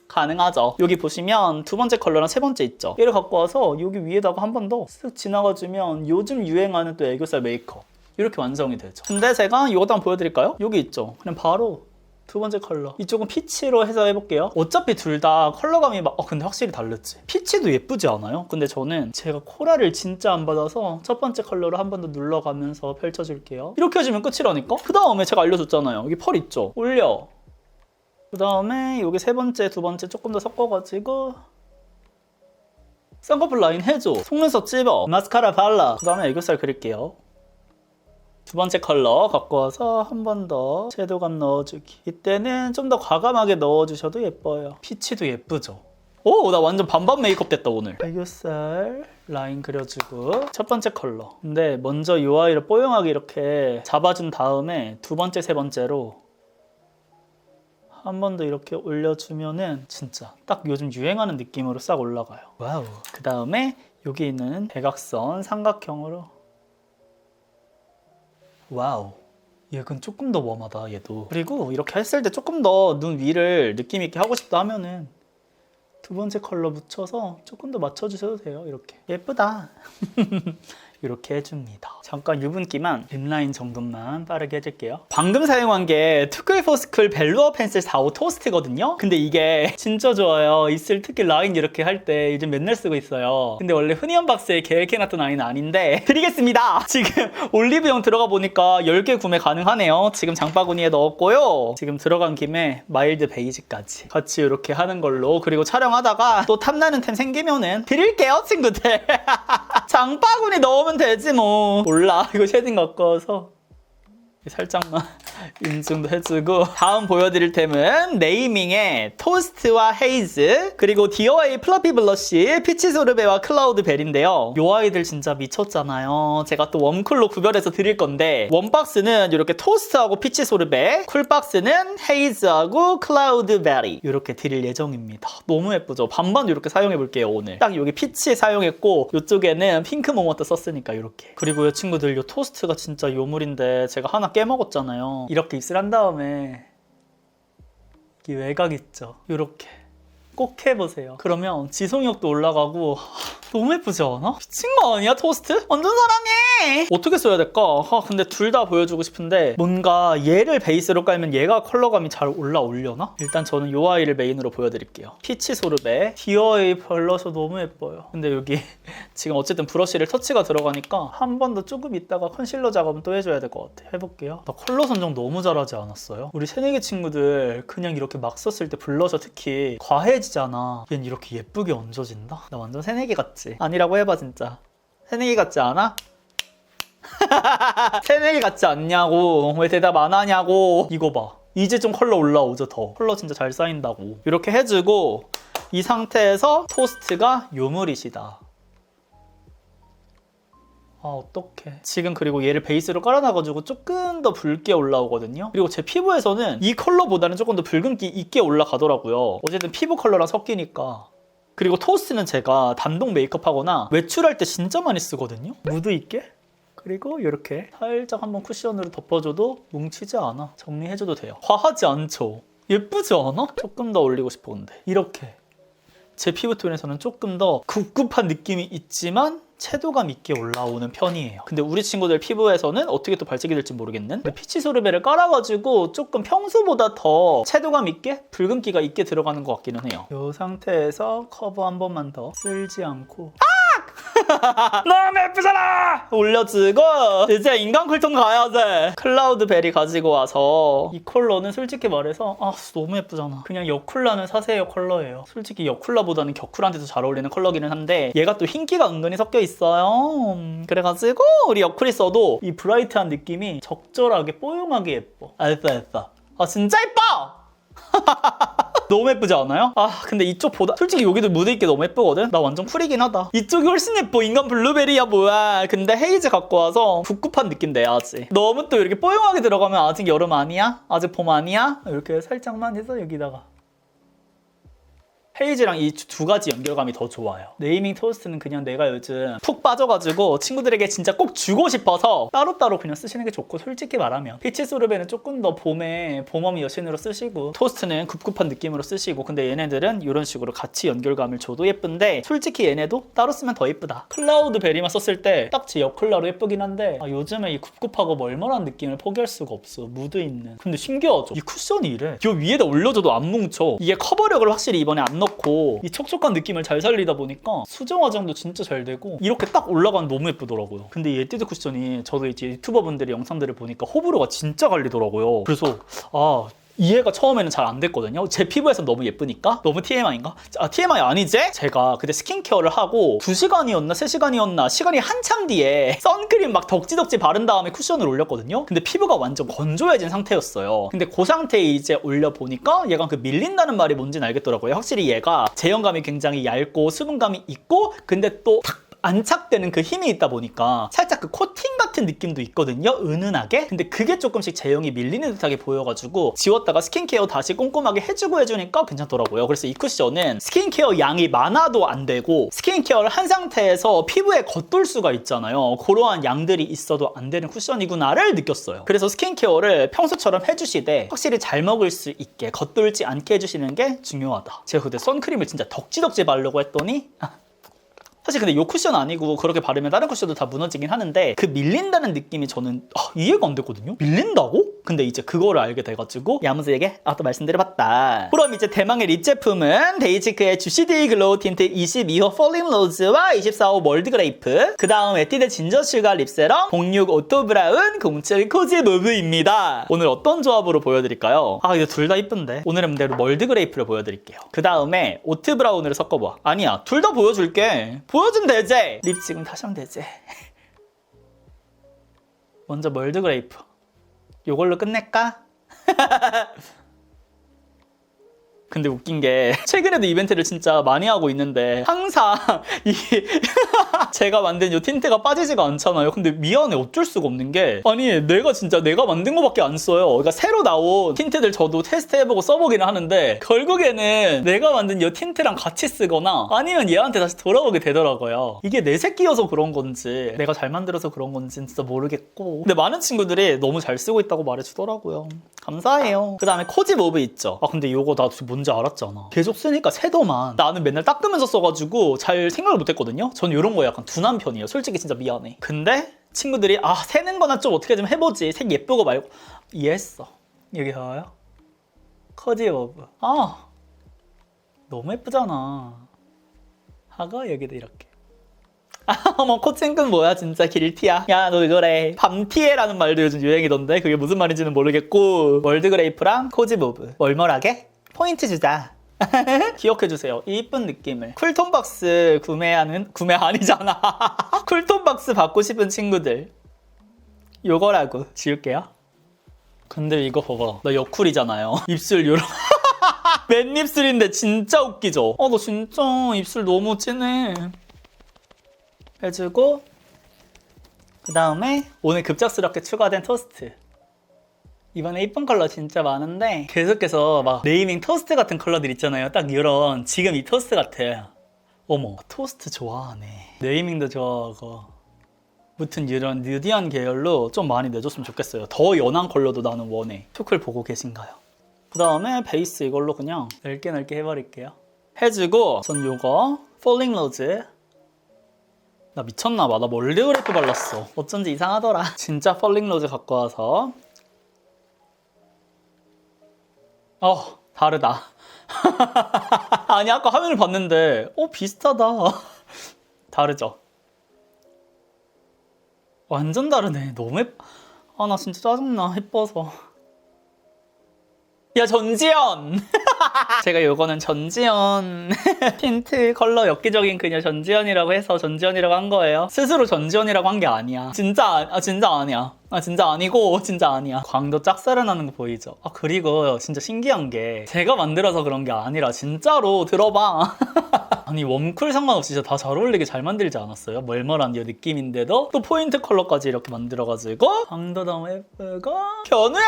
S1: 가능하죠. 여기 보시면 두 번째 컬러랑 세 번째 있죠. 얘를 갖고 와서 여기 위에다가 한 번 더 쓱 지나가주면 요즘 유행하는 또 애교살 메이크업 이렇게 완성이 되죠. 근데 제가 이것도 한번 보여드릴까요? 여기 있죠. 그냥 바로 두 번째 컬러 이쪽은 피치로 해서 해볼게요. 어차피 둘 다 컬러감이 근데 확실히 다르지. 피치도 예쁘지 않아요? 근데 저는 제가 코랄을 진짜 안 받아서 첫 번째 컬러로 한 번 더 눌러가면서 펼쳐줄게요. 이렇게 해주면 끝이라니까? 그 다음에 제가 알려줬잖아요. 여기 펄 있죠? 올려. 그 다음에 여기 세 번째, 두 번째 조금 더 섞어가지고 쌍꺼풀 라인 해줘. 속눈썹 찝어. 마스카라 발라. 그 다음에 애교살 그릴게요. 두 번째 컬러 갖고 와서 한 번 더 섀도우감 넣어주기. 이때는 좀 더 과감하게 넣어주셔도 예뻐요. 피치도 예쁘죠? 오, 나 완전 반반 메이크업 됐다 오늘. 애교살 라인 그려주고 첫 번째 컬러. 근데 먼저 이 아이를 뽀용하게 이렇게 잡아준 다음에 두 번째, 세 번째로 한 번 더 이렇게 올려주면은 진짜 딱 요즘 유행하는 느낌으로 싹 올라가요. 와우. 그 다음에 여기 있는 대각선 삼각형으로 와우. 얘는 조금 더 웜하다 얘도. 그리고 이렇게 했을 때 조금 더 눈 위를 느낌 있게 하고 싶다 하면은 두 번째 컬러 묻혀서 조금 더 맞춰주셔도 돼요. 이렇게 예쁘다. 이렇게 해줍니다. 잠깐 유분기만 립라인 정도만 빠르게 해줄게요. 방금 사용한 게 투쿨포스쿨 벨루어 펜슬 45 토스트거든요. 근데 이게 진짜 좋아요. 입술 특히 라인 이렇게 할 때 요즘 맨날 쓰고 있어요. 근데 원래 흔히 언박스에 계획해놨던 아이는 아닌데 드리겠습니다. 지금 올리브영 들어가 보니까 10개 구매 가능하네요. 지금 장바구니에 넣었고요. 지금 들어간 김에 마일드 베이지까지 같이 이렇게 하는 걸로. 그리고 촬영하다가 또 탐나는 템 생기면은 드릴게요, 친구들. 장바구니 넣으면 되지 뭐. 몰라, 이거 쉐딩 갖고 와서 살짝만 인증도 해주고. 다음 보여드릴 템은 네이밍의 토스트와 헤이즈, 그리고 디어웨이 플러피 블러쉬 피치 소르베와 클라우드 벨인데요. 요 아이들 진짜 미쳤잖아요. 제가 또 웜쿨로 구별해서 드릴 건데, 웜박스는 이렇게 토스트하고 피치 소르베, 쿨박스는 헤이즈하고 클라우드 벨이 이렇게 드릴 예정입니다. 너무 예쁘죠? 반반 이렇게 사용해 볼게요. 오늘 딱 여기 피치 사용했고 이쪽에는 핑크 모먼트 썼으니까 이렇게. 그리고 이 친구들 요 토스트가 진짜 요물인데 제가 하나 깨먹었잖아요. 이렇게 입술 한 다음에 이 외곽 있죠? 이렇게 꼭 해보세요. 그러면 지속력도 올라가고 너무 예쁘지 않아? 미친 거 아니야, 토스트? 완전 사랑해! 어떻게 써야 될까? 근데 둘 다 보여주고 싶은데 뭔가 얘를 베이스로 깔면 얘가 컬러감이 잘 올라오려나? 일단 저는 이 아이를 메인으로 보여드릴게요. 피치 소르베 디어웨이 블러셔 너무 예뻐요. 근데 여기 지금 어쨌든 브러쉬를 터치가 들어가니까 한 번 더 조금 있다가 컨실러 작업은 또 해줘야 될 것 같아. 해볼게요. 나 컬러 선정 너무 잘하지 않았어요? 우리 새내기 친구들 그냥 이렇게 막 썼을 때 블러셔 특히 과해지잖아. 얜 이렇게 예쁘게 얹어진다? 나 완전 새내기 같지? 아니라고 해봐 진짜. 새내기 같지 않아? 새내기 같지 않냐고. 왜 대답 안 하냐고. 이거 봐. 이제 좀 컬러 올라오죠. 더 컬러 진짜 잘 쌓인다고. 이렇게 해주고 이 상태에서 토스트가 요물이시다. 아 어떡해. 지금 그리고 얘를 베이스로 깔아놔가지고 조금 더 붉게 올라오거든요. 그리고 제 피부에서는 이 컬러보다는 조금 더 붉은기 있게 올라가더라고요. 어쨌든 피부 컬러랑 섞이니까. 그리고 토스트는 제가 단독 메이크업 하거나 외출할 때 진짜 많이 쓰거든요. 무드 있게. 그리고 이렇게 살짝 한번 쿠션으로 덮어줘도 뭉치지 않아. 정리해줘도 돼요. 과하지 않죠? 예쁘지 않아? 조금 더 올리고 싶어. 근데 이렇게 제 피부톤에서는 조금 더 굽굽한 느낌이 있지만 채도감 있게 올라오는 편이에요. 근데 우리 친구들 피부에서는 어떻게 또 발색이 될지 모르겠는? 피치 소르베를 깔아가지고 조금 평소보다 더 채도감 있게 붉은기가 있게 들어가는 것 같기는 해요. 이 상태에서 커버 한 번만 더 쓸지 않고 너무 예쁘잖아! 올려주고 이제 인간 쿨톤 가야지. 클라우드 벨이 가지고 와서 이 컬러는 솔직히 말해서 너무 예쁘잖아. 그냥 여쿨라는 사세요 컬러예요. 솔직히 여쿨라보다는 격쿨한테도 잘 어울리는 컬러기는 한데 얘가 또 흰기가 은근히 섞여 있어요. 그래가지고 우리 여쿨이 써도 이 브라이트한 느낌이 적절하게 뽀용하게 예뻐. 알싸. 진짜 예뻐! 너무 예쁘지 않아요? 근데 이쪽보다 솔직히 여기도 무드 있게 너무 예쁘거든? 나 완전 쿨이긴 하다. 이쪽이 훨씬 예뻐. 인간 블루베리야 뭐야. 근데 헤이즈 갖고 와서 꿉꿉한 느낌 내야지. 너무 또 이렇게 뽀용하게 들어가면 아직 여름 아니야? 아직 봄 아니야? 이렇게 살짝만 해서 여기다가 헤이즈랑 이 두 가지 연결감이 더 좋아요. 네이밍 토스트는 그냥 내가 요즘 푹 빠져가지고 친구들에게 진짜 꼭 주고 싶어서 따로따로 그냥 쓰시는 게 좋고, 솔직히 말하면 피치 소르베는 조금 더 봄에 봄웜 여신으로 쓰시고 토스트는 굽굽한 느낌으로 쓰시고, 근데 얘네들은 이런 식으로 같이 연결감을 줘도 예쁜데 솔직히 얘네도 따로 쓰면 더 예쁘다. 클라우드 베리만 썼을 때 딱 제 여쿨라로 예쁘긴 한데 요즘에 이 굽굽하고 멀멀한 느낌을 포기할 수가 없어. 무드 있는. 근데 신기하죠? 이 쿠션이 이래. 이 위에다 올려줘도 안 뭉쳐. 이게 커버력을 확실히 이번에 안 넣고 이 촉촉한 느낌을 잘 살리다 보니까 수정 화장도 진짜 잘 되고 이렇게 딱 올라가면 너무 예쁘더라고요. 근데 이 에뛰드 쿠션이 저도 이제 유튜버분들의 영상들을 보니까 호불호가 진짜 갈리더라고요. 그래서 이해가 처음에는 잘 안 됐거든요. 제 피부에선 너무 예쁘니까. 너무 TMI인가? TMI 아니지? 제가 그때 스킨케어를 하고 2시간이었나 3시간이었나 시간이 한참 뒤에 선크림 막 덕지덕지 바른 다음에 쿠션을 올렸거든요. 근데 피부가 완전 건조해진 상태였어요. 근데 그 상태에 이제 올려보니까 얘가 그 밀린다는 말이 뭔지는 알겠더라고요. 확실히 얘가 제형감이 굉장히 얇고 수분감이 있고 근데 또 탁 안착되는 그 힘이 있다 보니까 살짝 그 코팅 같은 느낌도 있거든요. 은은하게. 근데 그게 조금씩 제형이 밀리는 듯하게 보여가지고 지웠다가 스킨케어 다시 꼼꼼하게 해주니까 괜찮더라고요. 그래서 이 쿠션은 스킨케어 양이 많아도 안 되고 스킨케어를 한 상태에서 피부에 겉돌 수가 있잖아요. 그러한 양들이 있어도 안 되는 쿠션이구나를 느꼈어요. 그래서 스킨케어를 평소처럼 해주시되 확실히 잘 먹을 수 있게 겉돌지 않게 해주시는 게 중요하다. 제가 그때 선크림을 진짜 덕지덕지 바르려고 했더니 사실 근데 이 쿠션 아니고 그렇게 바르면 다른 쿠션도 다 무너지긴 하는데 그 밀린다는 느낌이 저는 이해가 안 됐거든요? 밀린다고? 근데 이제 그거를 알게 돼가지고 야무지게 또 말씀드려봤다. 그럼 이제 대망의 립 제품은 데이지크의 주시디 글로우 틴트 22호 폴링 로즈와 24호 월드 그레이프, 그 다음 에뛰드 진저 슈가 립세럼 06 오토 브라운 07 코지 무브입니다. 오늘 어떤 조합으로 보여드릴까요? 이거 둘 다 이쁜데 오늘은 월드 그레이프를 보여드릴게요. 그 다음에 오트 브라운으로 섞어봐. 아니야, 둘 다 보여줄게. 보여준 되지? 립 지금 다시 하면 되지? 먼저 월드 그레이프 요걸로 끝낼까? 근데 웃긴 게 최근에도 이벤트를 진짜 많이 하고 있는데 항상 이게 제가 만든 이 틴트가 빠지지가 않잖아요. 근데 미안해, 어쩔 수가 없는 게 아니 내가 만든 거밖에 안 써요. 그러니까 새로 나온 틴트들 저도 테스트해보고 써보기는 하는데 결국에는 내가 만든 이 틴트랑 같이 쓰거나 아니면 얘한테 다시 돌아오게 되더라고요. 이게 내 새끼여서 그런 건지 내가 잘 만들어서 그런 건지는 진짜 모르겠고, 근데 많은 친구들이 너무 잘 쓰고 있다고 말해주더라고요. 감사해요. 그 다음에 코지 모브 있죠. 근데 이거 나 뭔지 알았잖아. 계속 쓰니까 새더만. 나는 맨날 닦으면서 써가지고 잘 생각을 못했거든요. 저는 이런 거에 약간 둔한 편이에요. 솔직히 진짜 미안해. 근데 친구들이 새는 거나 좀 어떻게 좀 해보지. 색 예쁘고 말고. 이해했어. 여기 봐요. 코지 모브. 너무 예쁘잖아. 하고 여기도 이렇게. 어머, 코칭은 뭐야 진짜 길티야. 야, 너 그래. 밤티에라는 말도 요즘 유행이던데 그게 무슨 말인지는 모르겠고, 월드 그레이프랑 코지 모브 월멀하게 포인트 주자. 기억해주세요. 이 이쁜 느낌을. 쿨톤 박스 구매 아니잖아. 쿨톤 박스 받고 싶은 친구들 요거라고 지울게요. 근데 이거 봐봐, 나 여쿨이잖아요. 입술 요런 맨입술인데 진짜 웃기죠? 너 진짜 입술 너무 진해. 해주고 그 다음에 오늘 급작스럽게 추가된 토스트. 이번에 이쁜 컬러 진짜 많은데 계속해서 막 네이밍 토스트 같은 컬러들 있잖아요. 딱 이런 지금 이 토스트 같아. 어머, 토스트 좋아하네. 네이밍도 좋아하고. 무튼 이런 누디한 계열로 좀 많이 내줬으면 좋겠어요. 더 연한 컬러도 나는 원해. 큐클 보고 계신가요? 그 다음에 베이스 이걸로 그냥 넓게 해버릴게요. 해주고 전 요거 폴링 로즈. 나 미쳤나봐. 나 월드 그레이프 발랐어. 어쩐지 이상하더라. 진짜 폴링 로즈 갖고 와서 다르다. 아니 아까 화면을 봤는데 비슷하다. 다르죠? 완전 다르네. 너무 나 진짜 짜증나. 예뻐서. 야, 전지현! 제가 요거는 전지현 틴트 컬러 엽기적인 그녀 전지현이라고 해서 전지현이라고 한 거예요. 스스로 전지현이라고 한 게 아니야. 진짜 아니야. 진짜 아니고 진짜 아니야. 광도 짝사랑하는 거 보이죠? 그리고 진짜 신기한 게 제가 만들어서 그런 게 아니라 진짜로 들어봐. 아니 웜쿨 상관없이 진짜 다 잘 어울리게 잘 만들지 않았어요? 멀멀한 이 느낌인데도 또 포인트 컬러까지 이렇게 만들어가지고 광도 너무 예쁘고. 견우야!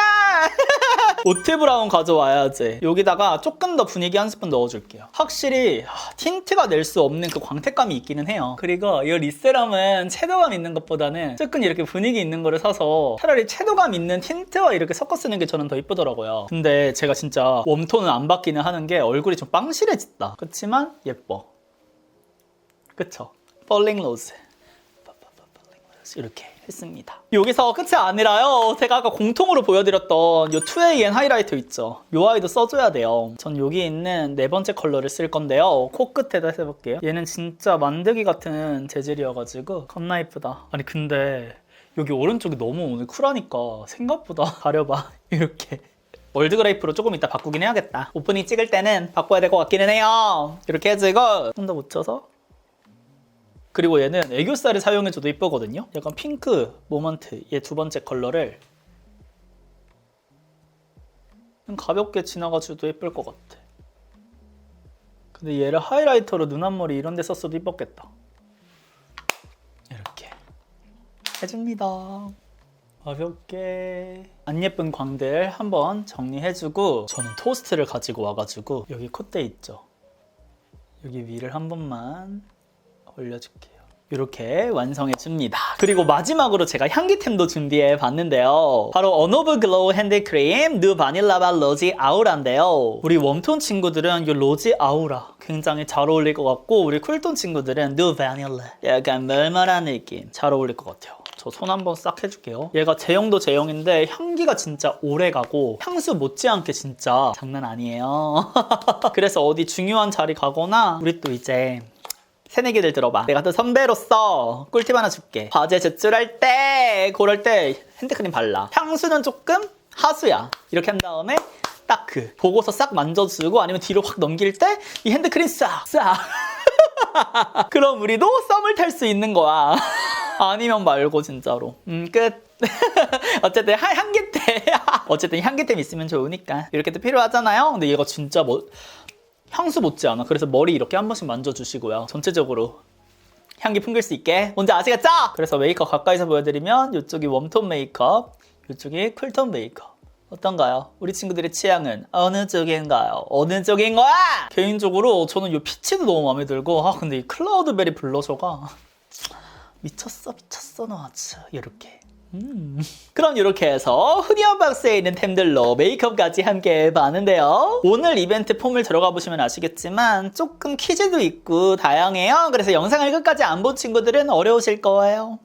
S1: 오트 브라운 가져와야지. 여기다가 조금 더 분위기 한 스푼 넣어줄게요. 확실히 틴트가 낼 수 없는 그 광택감이 있기는 해요. 그리고 이 립세럼은 채도감 있는 것보다는 조금 이렇게 분위기 있는 거를 사서 차라리 채도감 있는 틴트와 이렇게 섞어 쓰는 게 저는 더 이쁘더라고요. 근데 제가 진짜 웜톤은 안 받기는 하는 게 얼굴이 좀 빵실해졌다. 그렇지만 예뻐. 그쵸? 폴링 로즈 이렇게 했습니다. 여기서 끝이 아니라요. 제가 아까 공통으로 보여드렸던 이 2AN 하이라이터 있죠? 이 아이도 써줘야 돼요. 전 여기 있는 네 번째 컬러를 쓸 건데요. 코끝에다 해볼게요. 얘는 진짜 만들기 같은 재질이어가지고 겁나 예쁘다. 아니 근데 여기 오른쪽이 너무 오늘 쿨하니까 생각보다 가려봐. 이렇게. 월드 그레이프로 조금 이따 바꾸긴 해야겠다. 오프닝 찍을 때는 바꿔야 될 것 같기는 해요. 이렇게 해주고 좀 더 묻혀서. 그리고 얘는 애교살을 사용해줘도 이쁘거든요. 약간 핑크 모먼트 얘 두 번째 컬러를 가볍게 지나가줘도 예쁠 것 같아. 근데 얘를 하이라이터로 눈 앞머리 이런 데 썼어도 이뻤겠다. 해줍니다. 가볍게 안 예쁜 광들 한번 정리해주고 저는 토스트를 가지고 와가지고 여기 콧대 있죠? 여기 위를 한 번만 올려줄게요. 이렇게 완성해줍니다. 그리고 마지막으로 제가 향기템도 준비해봤는데요. 바로 어노브 글로우 핸드크림 누 바닐라바 로지 아우라인데요. 우리 웜톤 친구들은 이 로지 아우라 굉장히 잘 어울릴 것 같고 우리 쿨톤 친구들은 누 바닐라 약간 멀멀한 느낌 잘 어울릴 것 같아요. 저 손 한번 싹 해줄게요. 얘가 제형도 제형인데 향기가 진짜 오래가고 향수 못지않게 진짜 장난 아니에요. 그래서 어디 중요한 자리 가거나 우리 또 이제 새내기들 들어봐. 내가 또 선배로서 꿀팁 하나 줄게. 과제 제출할 때 그럴 때 핸드크림 발라. 향수는 조금 하수야. 이렇게 한 다음에 딱 보고서 싹 만져주고 아니면 뒤로 확 넘길 때 이 핸드크림 싹 그럼 우리도 썸을 탈 수 있는 거야. 아니면 말고 진짜로. 끝. 어쨌든 향기템 어쨌든 향기템 있으면 좋으니까 이렇게 또 필요하잖아요. 근데 얘가 진짜 향수 못지않아. 그래서 머리 이렇게 한 번씩 만져주시고요. 전체적으로 향기 풍길 수 있게. 뭔지 아시겠죠? 그래서 메이크업 가까이서 보여드리면 이쪽이 웜톤 메이크업, 이쪽이 쿨톤 메이크업. 어떤가요? 우리 친구들의 취향은 어느 쪽인가요? 어느 쪽인 거야? 개인적으로 저는 이 피치도 너무 마음에 들고 근데 이 클라우드베리 블러셔가 미쳤어 너 아주 이렇게. 그럼 이렇게 해서 후니언 박스에 있는 템들로 메이크업까지 함께 해봤는데요. 오늘 이벤트 폼을 들어가 보시면 아시겠지만 조금 퀴즈도 있고 다양해요. 그래서 영상을 끝까지 안 본 친구들은 어려우실 거예요.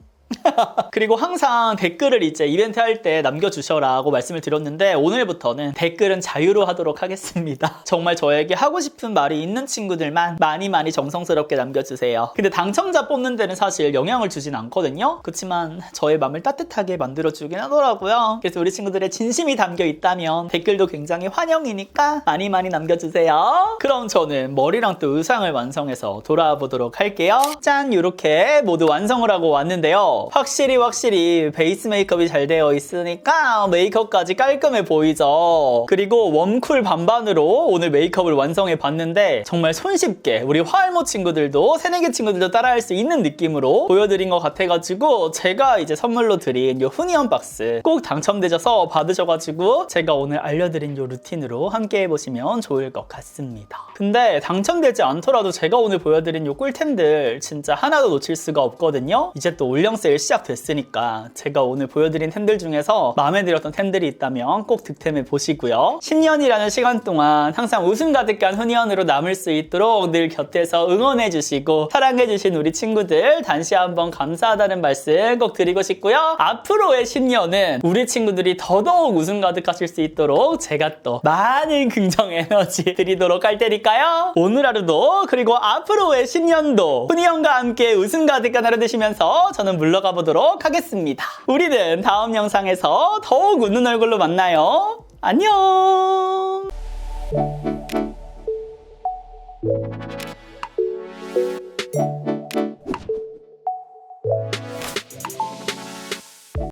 S1: 그리고 항상 댓글을 이제 이벤트 할 때 남겨주셔라고 말씀을 드렸는데 오늘부터는 댓글은 자유로 하도록 하겠습니다. 정말 저에게 하고 싶은 말이 있는 친구들만 많이 정성스럽게 남겨주세요. 근데 당첨자 뽑는 데는 사실 영향을 주진 않거든요. 그렇지만 저의 마음을 따뜻하게 만들어주긴 하더라고요. 그래서 우리 친구들의 진심이 담겨 있다면 댓글도 굉장히 환영이니까 많이 남겨주세요. 그럼 저는 머리랑 또 의상을 완성해서 돌아보도록 할게요. 짠! 이렇게 모두 완성을 하고 왔는데요. 확실히 베이스 메이크업이 잘 되어 있으니까 메이크업까지 깔끔해 보이죠. 그리고 웜쿨 반반으로 오늘 메이크업을 완성해 봤는데 정말 손쉽게 우리 화알모 친구들도 새내기 친구들도 따라할 수 있는 느낌으로 보여드린 것 같아가지고 제가 이제 선물로 드린 이 후니언 박스 꼭 당첨되셔서 받으셔가지고 제가 오늘 알려드린 이 루틴으로 함께 해보시면 좋을 것 같습니다. 근데 당첨되지 않더라도 제가 오늘 보여드린 이 꿀템들 진짜 하나도 놓칠 수가 없거든요. 이제 또 올영 세일 시작됐으니까 제가 오늘 보여드린 템들 중에서 마음에 들었던 템들이 있다면 꼭 득템해 보시고요. 신년이라는 시간 동안 항상 웃음 가득한 후니언으로 남을 수 있도록 늘 곁에서 응원해 주시고 사랑해 주신 우리 친구들 다시 한번 감사하다는 말씀 꼭 드리고 싶고요. 앞으로의 신년은 우리 친구들이 더더욱 웃음 가득하실 수 있도록 제가 또 많은 긍정 에너지 드리도록 할 테니까요. 오늘 하루도 그리고 앞으로의 신년도 후니언과 함께 웃음 가득한 하루 되시면서 저는 물러가 보도록 하겠습니다. 우리는 다음 영상에서 더욱 웃는 얼굴로 만나요. 안녕.